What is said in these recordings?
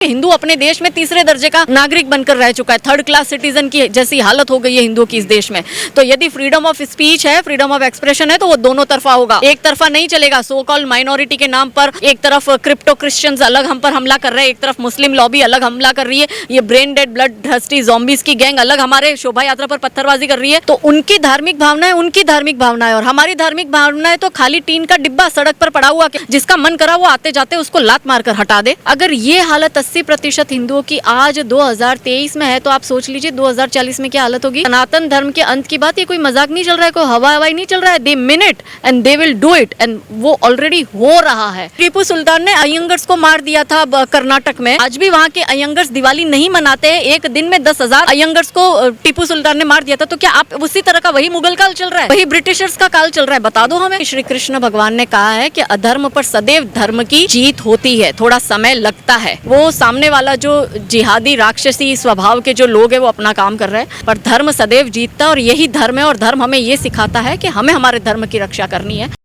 हिंदू अपने देश में तीसरे दर्जे का नागरिक बनकर रह चुका है, थर्ड क्लास सिटीजन की जैसी हालत हो गई है हिंदुओं की इस देश में। तो यदि फ्रीडम ऑफ स्पीच है, फ्रीडम ऑफ एक्सप्रेशन है, तो वो दोनों तरफा होगा, एक तरफा नहीं चलेगा। सो कॉल्ड माइनॉरिटी के नाम पर एक तरफ क्रिप्टो क्रिश्चियंस अलग हम पर हमला कर रहे हैं, एक तरफ मुस्लिम लॉबी अलग हमला कर रही है, ये brain dead blood thirsty zombies की गैंग अलग हमारे शोभा यात्रा पर पत्थरबाजी कर रही है। तो उनकी धार्मिक भावनाएं उनकी धार्मिक भावनाएं और हमारी धार्मिक भावनाएं तो खाली टीन का डिब्बा सड़क पर पड़ा हुआ, जिसका मन करा वो आते जाते उसको लात मारकर हटा दे। अगर ये हालत 80% हिंदुओं की आज 2023 में है, तो आप सोच लीजिए 2040 में क्या हालत होगी। सनातन धर्म के अंत की बात, ये कोई मजाक नहीं चल रहा है, कोई हवाई नहीं चल रहा है। They mean it and they will do it, and वो ऑलरेडी हो रहा है। टीपू सुल्तान ने अयंगर्स को मार दिया था कर्नाटक में, आज भी वहाँ के अयंगर्स दिवाली नहीं मनाते हैं। एक दिन में 10,000 अयंगर्स को टीपू सुल्तान ने मार दिया था। तो क्या आप उसी तरह का वही मुगल काल चल रहा है, वही ब्रिटिशर्स का काल चल रहा है? बता दो हमें। श्री कृष्ण भगवान ने कहा है कि अधर्म पर सदैव धर्म की जीत होती है, थोड़ा समय लगता है। वो सामने वाला जो जिहादी राक्षसी स्वभाव के जो लोग हैं वो अपना काम कर रहे हैं, पर धर्म सदैव जीतता है और यही धर्म है। और धर्म हमें ये सिखाता है कि हमें हमारे धर्म की रक्षा करनी है।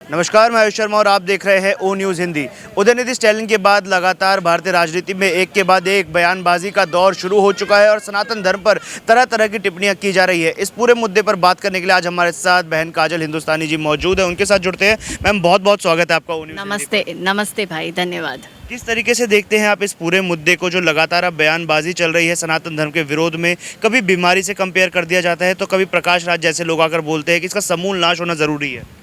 नमस्कार, मैं आयुष शर्मा और आप देख रहे हैं ओ न्यूज़ हिंदी। उदयनिधि स्टैलिन के बाद लगातार भारतीय राजनीति में एक के बाद एक बयानबाजी का दौर शुरू हो चुका है और सनातन धर्म पर तरह तरह की टिप्पणियां की जा रही है। इस पूरे मुद्दे पर बात करने के लिए आज हमारे साथ बहन काजल हिंदुस्तानी जी मौजूद है, उनके साथ जुड़ते हैं। मैम, बहुत बहुत स्वागत है आपका ओ न्यूज़। नमस्ते। नमस्ते भाई, धन्यवाद। किस तरीके से देखते हैं आप इस पूरे मुद्दे को, जो लगातार अब बयानबाजी चल रही है सनातन धर्म के विरोध में? कभी बीमारी से कंपेयर कर दिया जाता है, तो कभी प्रकाश राज जैसे लोग आकर बोलते हैं कि इसका समूल नाश होना ज़रूरी है।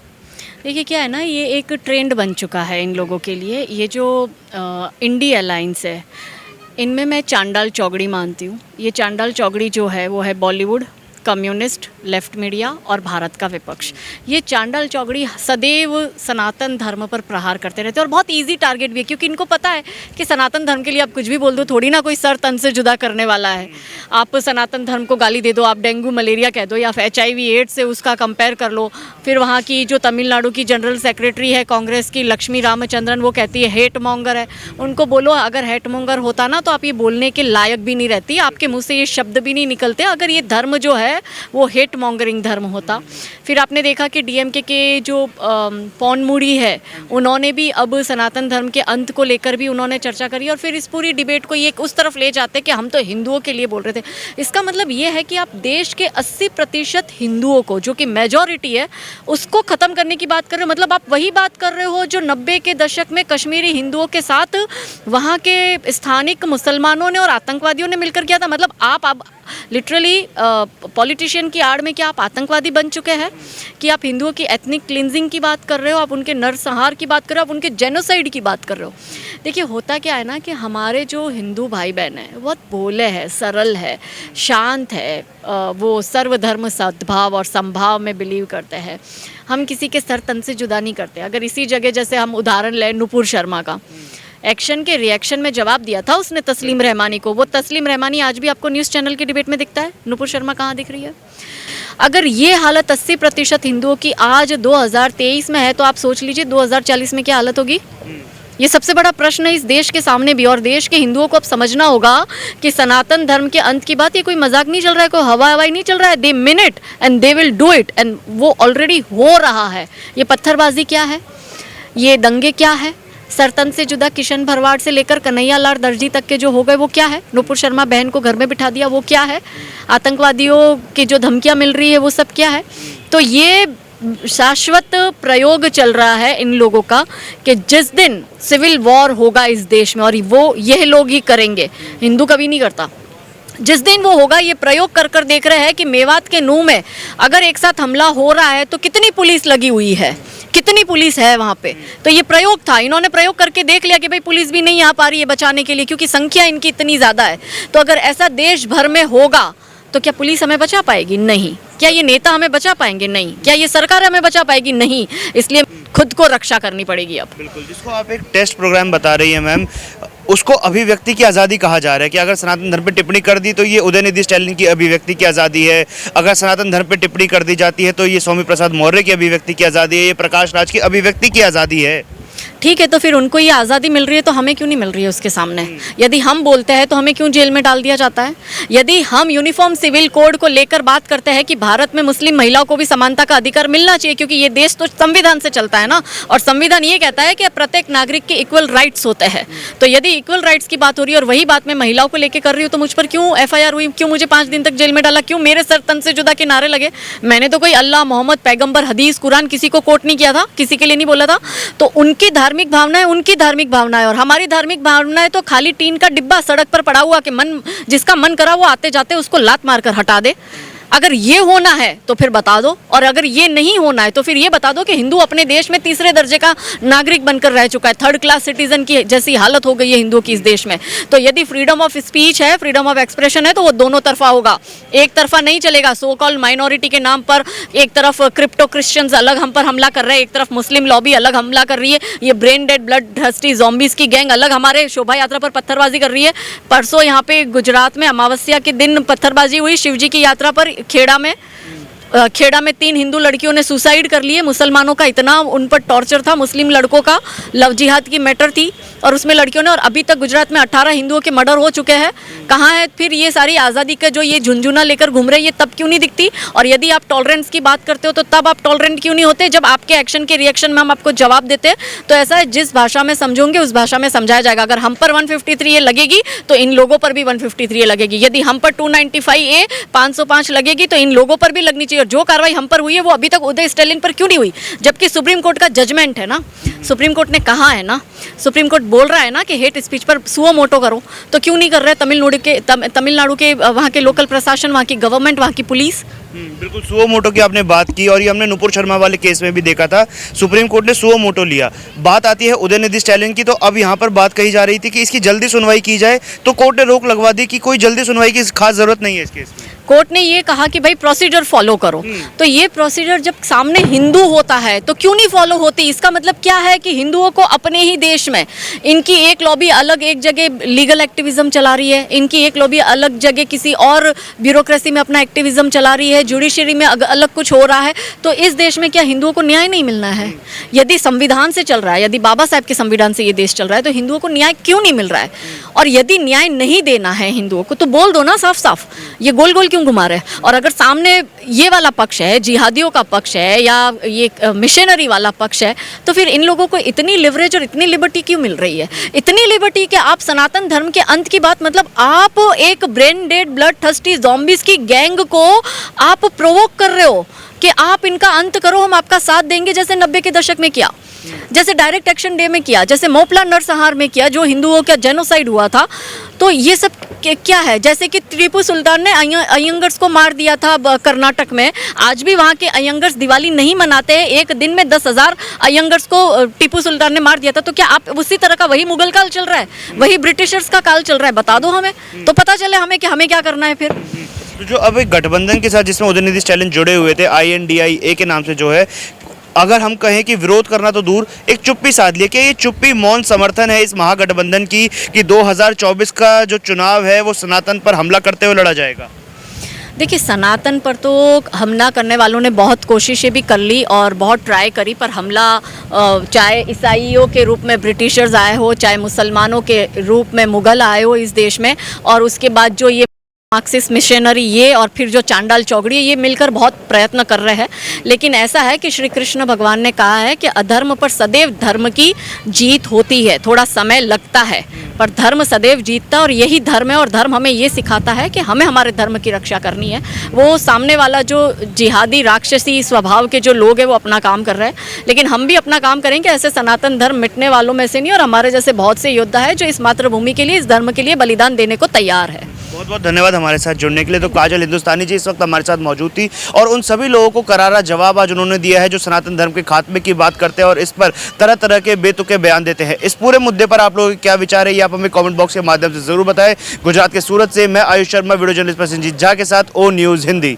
देखिए क्या है ना, ये एक ट्रेंड बन चुका है इन लोगों के लिए। ये जो इंडी अलायंस है, इनमें मैं चांडाल चौगड़ी मानती हूँ। ये चांडाल चौगड़ी जो है वो है बॉलीवुड, कम्युनिस्ट, लेफ्ट मीडिया और भारत का विपक्ष। ये चांडाल चौगड़ी सदैव सनातन धर्म पर प्रहार करते रहते हैं और बहुत इजी टारगेट भी है, क्योंकि इनको पता है कि सनातन धर्म के लिए आप कुछ भी बोल दो, थोड़ी ना कोई सर तन से जुदा करने वाला है। आप सनातन धर्म को गाली दे दो, आप डेंगू मलेरिया कह दो, या HIV एड्स से उसका कंपेयर कर लो। फिर वहाँ की जो तमिलनाडु की जनरल सेक्रेटरी है कांग्रेस की, लक्ष्मी रामचंद्रन, वो कहती है हेट मॉन्गर है। उनको बोलो अगर हेट मॉन्गर होता ना तो आप ये बोलने के लायक भी नहीं रहती, आपके मुँह से ये शब्द भी नहीं निकलते अगर ये धर्म जो है वो हेट मॉन्गरिंग धर्म होता। फिर आपने देखा कि DMK के जो पौनमुड़ी है, उन्होंने भी अब सनातन धर्म के अंत को लेकर भी उन्होंने चर्चा करी और फिर इस पूरी डिबेट को ये उस तरफ ले जाते कि हम तो हिंदुओं के लिए बोल रहे थे। इसका मतलब ये है कि आप देश के 80% हिंदुओं को, जो कि मेजॉरिटी है, उसको ख़त्म करने की बात कर रहे हो। मतलब आप वही बात कर रहे हो जो 90 के दशक में कश्मीरी हिंदुओं के साथ वहाँ के स्थानिक मुसलमानों ने और आतंकवादियों ने मिलकर किया था। मतलब आप अब लिटरली पॉलिटिशियन की आड़ में क्या आप आतंकवादी बन चुके हैं कि आप हिंदुओं की एथनिक क्लिनजिंग की बात कर रहे हो, आप उनके नरसंहार की बात कर रहे हो, आप उनके जेनोसाइड की बात कर रहे हो। देखिए होता क्या है ना कि हमारे जो हिंदू भाई बहन हैं बहुत भोले हैं, सरल है, शांत है, वो सर्वधर्म सद्भाव और समभाव में बिलीव करते हैं। हम किसी के सर तन से जुदा नहीं करते। अगर इसी जगह जैसे हम उदाहरण लें नुपुर शर्मा का, एक्शन के रिएक्शन में जवाब दिया था उसने तस्लीम रहमानी को। वो तस्लीम रहमानी आज भी आपको न्यूज़ चैनल की डिबेट में दिखता है, नुपुर शर्मा कहाँ दिख रही है? अगर ये हालत 80% हिंदुओं की आज 2023 में है, तो आप सोच लीजिए 2040 में क्या हालत होगी। ये सबसे बड़ा प्रश्न है इस देश के सामने भी, और देश के हिंदुओं को अब समझना होगा कि सनातन धर्म के अंत की बात, ये कोई मजाक नहीं चल रहा है, कोई हवाई नहीं चल रहा है। They mean it and they will do it, and वो ऑलरेडी हो रहा है। ये पत्थरबाजी क्या है, ये दंगे क्या है, सरतन से जुदा किशन भरवाड़ से लेकर कन्हैया लाल दर्जी तक के जो हो गए वो क्या है, नुपुर शर्मा बहन को घर में बिठा दिया वो क्या है, आतंकवादियों की जो धमकियां मिल रही है वो सब क्या है। तो ये शाश्वत प्रयोग चल रहा है इन लोगों का कि जिस दिन सिविल वॉर होगा इस देश में, और वो यह लोग ही करेंगे, हिंदू कभी नहीं करता, जिस दिन वो होगा, ये प्रयोग कर कर देख रहे हैं कि मेवात के नूह में अगर एक साथ हमला हो रहा है तो कितनी पुलिस लगी हुई है, कितनी पुलिस है वहाँ पे। तो ये प्रयोग था, इन्होंने प्रयोग करके देख लिया कि भाई पुलिस भी नहीं आ पा रही है बचाने के लिए, क्योंकि संख्या इनकी इतनी ज़्यादा है। तो अगर ऐसा देश भर में होगा तो क्या पुलिस हमें बचा पाएगी? नहीं। क्या ये नेता हमें बचा पाएंगे? नहीं। क्या ये सरकार हमें बचा पाएगी? नहीं। इसलिए खुद को रक्षा करनी पड़ेगी अब। बिल्कुल, जिसको आप एक टेस्ट प्रोग्राम बता रही हैं मैम, उसको अभिव्यक्ति की आज़ादी कहा जा रहा है कि अगर सनातन धर्म पर टिप्पणी कर दी तो ये उदयनिधि स्टैलिन की अभिव्यक्ति की आज़ादी है, अगर सनातन धर्म पर टिप्पणी कर दी जाती है तो ये स्वामी प्रसाद मौर्य की अभिव्यक्ति की आज़ादी है, ये प्रकाश राज की अभिव्यक्ति की आज़ादी है। ठीक है, तो फिर उनको ये आज़ादी मिल रही है तो हमें क्यों नहीं मिल रही है उसके सामने? यदि हम बोलते हैं तो हमें क्यों जेल में डाल दिया जाता है? यदि हम यूनिफॉर्म सिविल कोड को लेकर बात करते हैं कि भारत में मुस्लिम महिलाओं को भी समानता का अधिकार मिलना चाहिए, क्योंकि ये देश तो संविधान से चलता है ना, और संविधान ये कहता है कि प्रत्येक नागरिक के इक्वल राइट्स होते हैं। तो यदि इक्वल राइट्स की बात हो रही है और वही बात मैं महिलाओं को लेकर कर रही हूँ, तो मुझ पर क्यों FIR हुई? क्यों मुझे 5 दिन तक जेल में डाला? क्यों मेरे सर तन से जुदा के नारे लगे? मैंने तो कोई अल्लाह, मोहम्मद, पैगंबर, हदीस, कुरान किसी को कोट नहीं किया था, किसी के लिए नहीं बोला था। तो उनकी धार्मिक भावना है, उनकी धार्मिक भावना है, और हमारी धार्मिक भावना है तो खाली टीन का डिब्बा सड़क पर पड़ा हुआ कि मन जिसका मन करा वो आते जाते उसको लात मारकर हटा दे। अगर ये होना है तो फिर बता दो, और अगर ये नहीं होना है तो फिर ये बता दो कि हिंदू अपने देश में तीसरे दर्जे का नागरिक बनकर रह चुका है, 3rd क्लास सिटीजन की जैसी हालत हो गई है हिंदुओं की इस देश में। तो यदि फ्रीडम ऑफ स्पीच है, फ्रीडम ऑफ एक्सप्रेशन है, तो वो दोनों तरफा होगा, एक तरफा नहीं चलेगा। सो कॉल्ड माइनॉरिटी के नाम पर एक तरफ क्रिप्टो क्रिश्चियंस अलग हम पर हमला कर रहे हैं, एक तरफ मुस्लिम लॉबी अलग हमला कर रही है, ये brain dead blood thirsty zombies की गैंग अलग हमारे शोभा यात्रा पर पत्थरबाजी कर रही है। परसों यहाँ पे गुजरात में अमावस्या के दिन पत्थरबाजी हुई शिवजी की यात्रा पर खेड़ा में 3 हिंदू लड़कियों ने सुसाइड कर लिए। मुसलमानों का इतना उन पर टॉर्चर था, मुस्लिम लड़कों का लव जिहाद की मैटर थी और उसमें लड़कियों ने, और अभी तक गुजरात में 18 हिंदुओं के मर्डर हो चुके हैं। कहाँ है फिर ये सारी आज़ादी का जो ये झुंझुना लेकर घूम रहे हैं, ये तब क्यों नहीं दिखती? और यदि आप टॉलरेंस की बात करते हो तो तब आप टॉलरेंट क्यों नहीं होते? जब आपके एक्शन के रिएक्शन में हम आपको जवाब देते हैं। तो ऐसा है, जिस भाषा में समझोगे उस भाषा में समझाया जाएगा। अगर हम पर 153A लगेगी तो इन लोगों पर भी 153A लगेगी। यदि हम पर 295A 505 लगेगी तो इन लोगों पर भी लगनी चाहिए। और जो कार्रवाई हम पर हुई है वो अभी तक उदय स्टैलिन पर क्यों नहीं हुई? जबकि सुप्रीम कोर्ट का जजमेंट है ना, सुप्रीम कोर्ट ने कहा है ना, सुप्रीम कोर्ट बोल रहा है ना कि हेट स्पीच पर सुओ मोटो करो, तो क्यों नहीं कर रहे तमिलनाडु के वहाँ के लोकल प्रशासन, वहाँ की गवर्नमेंट, वहाँ की पुलिस? बिल्कुल, सुओ मोटो की आपने बात की, और ये हमने नुपुर शर्मा वाले केस में भी देखा था, सुप्रीम कोर्ट ने सुओ मोटो लिया। बात आती है उदयनिधि स्टैलिन की, तो अब यहाँ पर बात कही जा रही थी कि इसकी जल्दी सुनवाई की जाए, तो कोर्ट ने रोक लगवा दी कि कोई जल्दी सुनवाई की खास जरूरत नहीं है इस केस में। कोर्ट ने ये कहा कि भाई प्रोसीजर फॉलो करो। तो ये प्रोसीजर जब सामने हिंदू होता है तो क्यों नहीं फॉलो होती? इसका मतलब क्या है कि हिंदुओं को अपने ही देश में इनकी एक लॉबी अलग एक जगह लीगल एक्टिविज्म चला रही है, इनकी एक लॉबी अलग जगह किसी और ब्यूरोक्रेसी में अपना एक्टिविज्म चला रही है, जुडिशरी में अलग कुछ हो रहा है। तो इस देश में क्या हिंदुओं को न्याय नहीं मिलना है? यदि संविधान से चल रहा है, यदि बाबा साहब के संविधान से ये देश चल रहा है, तो हिंदुओं को न्याय क्यों नहीं मिल रहा है? और यदि न्याय नहीं देना है हिंदुओं को तो बोल दो ना साफ साफ, ये गोल गोल क्यों घुमा रहे हैं? और अगर सामने ये वाला पक्ष है, जिहादियों का पक्ष है या ये मिशनरी वाला पक्ष है, तो फिर इन लोगों को इतनी लिवरेज और इतनी लिबर्टी क्यों मिल रही है? इतनी लिबर्टी कि आप सनातन धर्म के अंत की बात, मतलब आप एक brain dead blood thirsty zombies की गैंग को आप प्रोवोक कर रहे हो कि आप इनका अंत करो, हम आपका साथ देंगे, जैसे 90 के दशक में किया, जैसे डायरेक्ट एक्शन डे में किया, जैसे मोपला नरसंहार में किया, जो हिंदुओं का जेनोसाइड हुआ था। तो ये सब क्या है? जैसे कि टीपू सुल्तान ने अयंगर्स को मार दिया था कर्नाटक में, आज भी वहाँ के अयंगर्स दिवाली नहीं मनाते हैं। एक दिन में 10,000 अयंगर्स को टीपू सुल्तान ने मार दिया था। तो क्या आप उसी तरह का वही मुगल काल चल रहा है, वही ब्रिटिशर्स का काल चल रहा है? बता दो हमें, तो पता चले हमें कि हमें क्या करना है फिर। तो जो अब एक गठबंधन के साथ जिसमें उदयनिधि स्टैलिन जुड़े हुए थे, INDIA के नाम से, जो है, अगर हम कहें कि विरोध करना तो दूर, एक चुप्पी साध ली, कि ये चुप्पी मौन समर्थन है इस महागठबंधन की कि 2024 का जो चुनाव है वो सनातन पर हमला करते हुए लड़ा जाएगा? देखिए, सनातन पर तो हमला करने वालों ने बहुत कोशिशें भी कर ली और बहुत ट्राई करी, पर हमला चाहे ईसाइयों के रूप में ब्रिटिशर्स आए हो, चाहे मुसलमानों के रूप में मुग़ल आए हो इस देश में, और उसके बाद जो ये मार्क्सिस्ट मिशनरी ये और फिर जो चांडाल चौगड़ी, ये मिलकर बहुत प्रयत्न कर रहे हैं। लेकिन ऐसा है कि श्री कृष्ण भगवान ने कहा है कि अधर्म पर सदैव धर्म की जीत होती है, थोड़ा समय लगता है पर धर्म सदैव जीतता है, और यही धर्म है। और धर्म हमें ये सिखाता है कि हमें हमारे धर्म की रक्षा करनी है। वो सामने वाला जो जिहादी राक्षसी स्वभाव के जो लोग हैं वो अपना काम कर रहे हैं, लेकिन हम भी अपना काम करेंगे। ऐसे सनातन धर्म मिटने वालों में से नहीं, और हमारे जैसे बहुत से योद्धा है जो इस मातृभूमि के लिए, इस धर्म के लिए बलिदान देने को तैयार है। बहुत बहुत धन्यवाद हमारे साथ जुड़ने के लिए। तो काजल हिंदुस्तानी जी इस वक्त हमारे साथ मौजूद थी, और उन सभी लोगों को करारा जवाब आज उन्होंने दिया है जो सनातन धर्म के खात्मे की बात करते हैं और इस पर तरह तरह के बेतुके बयान देते हैं। इस पूरे मुद्दे पर आप लोगों के क्या विचार है, ये आप हमें कमेंट बॉक्स के माध्यम से जरूर बताएं। गुजरात के सूरत से मैं आयुष शर्मा, वीडियो जर्नलिस्ट प्रसेनजीत झा के साथ O News हिंदी।